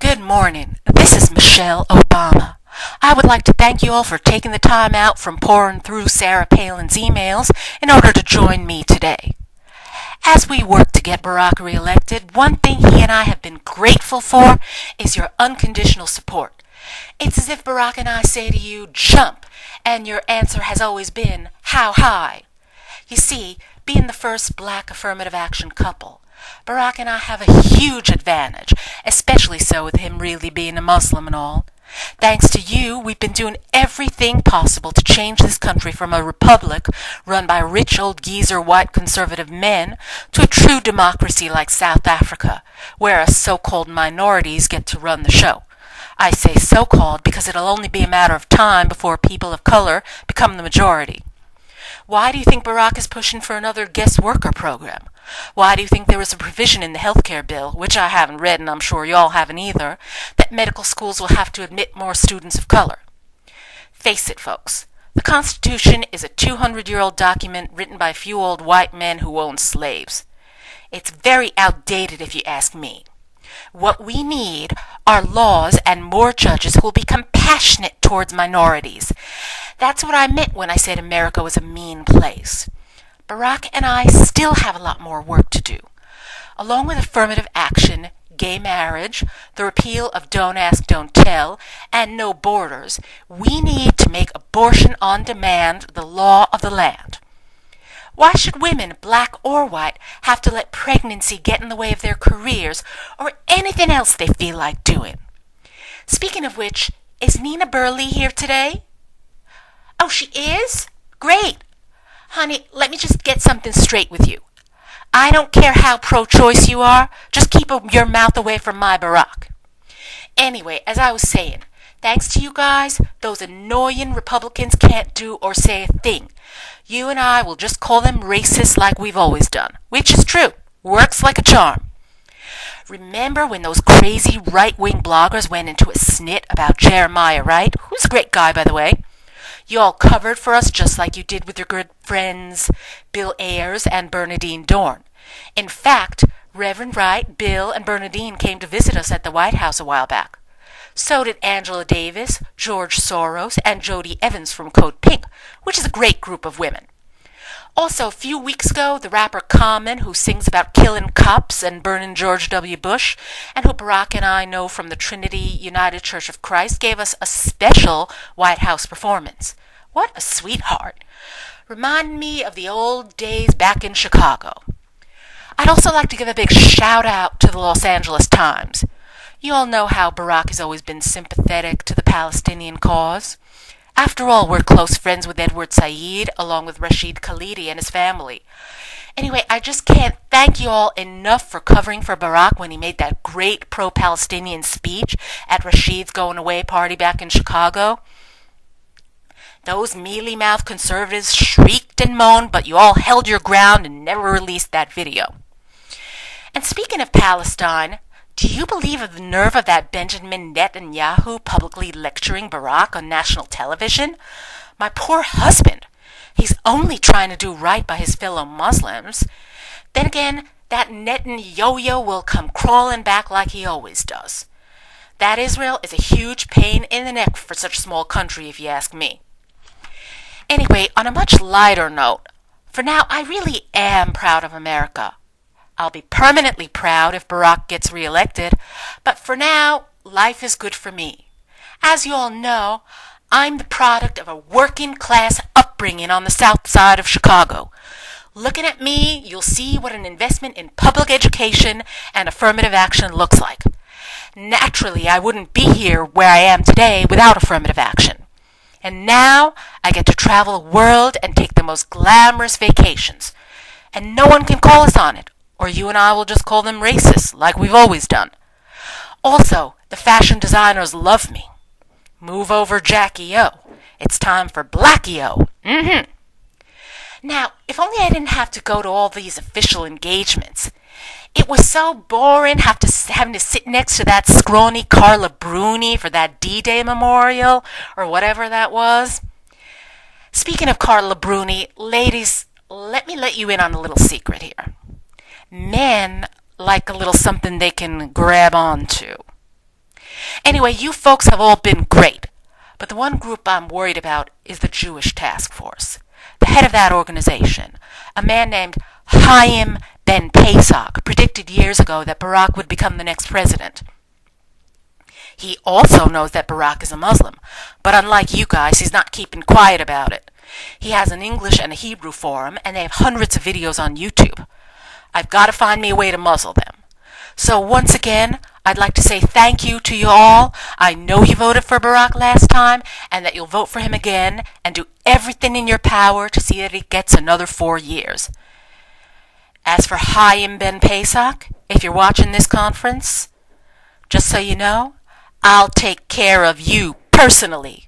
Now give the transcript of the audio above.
Good morning. This is Michelle Obama. I would like to thank you all for taking the time out from pouring through Sarah Palin's emails in order to join me today. As we work to get Barack reelected, one thing he and I have been grateful for is your unconditional support. It's as if Barack and I say to you, jump, and your answer has always been, how high? You see, being the first black affirmative action couple, Barack and I have a huge advantage, especially so with him really being a Muslim and all. Thanks to you, we've been doing everything possible to change this country from a republic run by rich old geezer white conservative men to a true democracy like South Africa, where us so-called minorities get to run the show. I say so-called because it'll only be a matter of time before people of color become the majority. Why do you think Barack is pushing for another guest worker program? Why do you think there was a provision in the healthcare bill, which I haven't read and I'm sure y'all haven't either, that medical schools will have to admit more students of color? Face it, folks. The Constitution is a 200-year-old document written by a few old white men who owned slaves. It's very outdated if you ask me. What we need are laws and more judges who will be compassionate towards minorities. That's what I meant when I said America was a mean place. Barack and I still have a lot more work to do. Along with affirmative action, gay marriage, the repeal of Don't Ask, Don't Tell, and no borders, we need to make abortion on demand the law of the land. Why should women, black or white, have to let pregnancy get in the way of their careers or anything else they feel like doing? Speaking of which, is Nina Burley here today? Oh, she is? Great. Honey, let me just get something straight with you. I don't care how pro-choice you are, just keep your mouth away from my Barack. Anyway, as I was saying, thanks to you guys, those annoying Republicans can't do or say a thing. You and I will just call them racist like we've always done, which is true. Works like a charm. Remember when those crazy right-wing bloggers went into a snit about Jeremiah Wright, who's a great guy, by the way? You all covered for us just like you did with your good friends Bill Ayers and Bernadine Dorn. In fact, Reverend Wright, Bill, and Bernadine came to visit us at the White House a while back. So did Angela Davis, George Soros, and Jody Evans from Code Pink, which is a great group of women. Also, a few weeks ago, the rapper Common, who sings about killing cops and burning George W. Bush, and who Barack and I know from the Trinity United Church of Christ, gave us a special White House performance. What a sweetheart. Reminded me of the old days back in Chicago. I'd also like to give a big shout out to the Los Angeles Times. You all know how Barack has always been sympathetic to the Palestinian cause. After all, we're close friends with Edward Said, along with Rashid Khalidi and his family. Anyway, I just can't thank you all enough for covering for Barack when he made that great pro-Palestinian speech at Rashid's going away party back in Chicago. Those mealy-mouthed conservatives shrieked and moaned, but you all held your ground and never released that video. And speaking of Palestine, do you believe of the nerve of that Benjamin Netanyahu publicly lecturing Barack on national television? My poor husband. He's only trying to do right by his fellow Muslims. Then again, that Netanyahu will come crawling back like he always does. That Israel is a huge pain in the neck for such a small country, if you ask me. Anyway, on a much lighter note, for now I really am proud of America. I'll be permanently proud if Barack gets reelected, but for now, life is good for me. As you all know, I'm the product of a working-class upbringing on the south side of Chicago. Looking at me, you'll see what an investment in public education and affirmative action looks like. Naturally, I wouldn't be here where I am today without affirmative action. And now, I get to travel the world and take the most glamorous vacations. And no one can call us on it, or you and I will just call them racist, like we've always done. Also, the fashion designers love me. Move over, Jackie O. It's time for Blackie O. Now, if only I didn't have to go to all these official engagements. It was so boring having to sit next to that scrawny Carla Bruni for that D-Day memorial, or whatever that was. Speaking of Carla Bruni, ladies, let me let you in on a little secret here. Men like a little something they can grab onto. Anyway, you folks have all been great. But the one group I'm worried about is the Jewish Task Force. The head of that organization, a man named Chaim Ben-Pesach, predicted years ago that Barack would become the next president. He also knows that Barack is a Muslim, but unlike you guys, he's not keeping quiet about it. He has an English and a Hebrew forum, and they have hundreds of videos on YouTube. I've got to find me a way to muzzle them. So once again, I'd like to say thank you to you all. I know you voted for Barack last time, and that you'll vote for him again, and do everything in your power to see that he gets another 4 years. As for Chaim Ben-Pesach, if you're watching this conference, just so you know, I'll take care of you personally.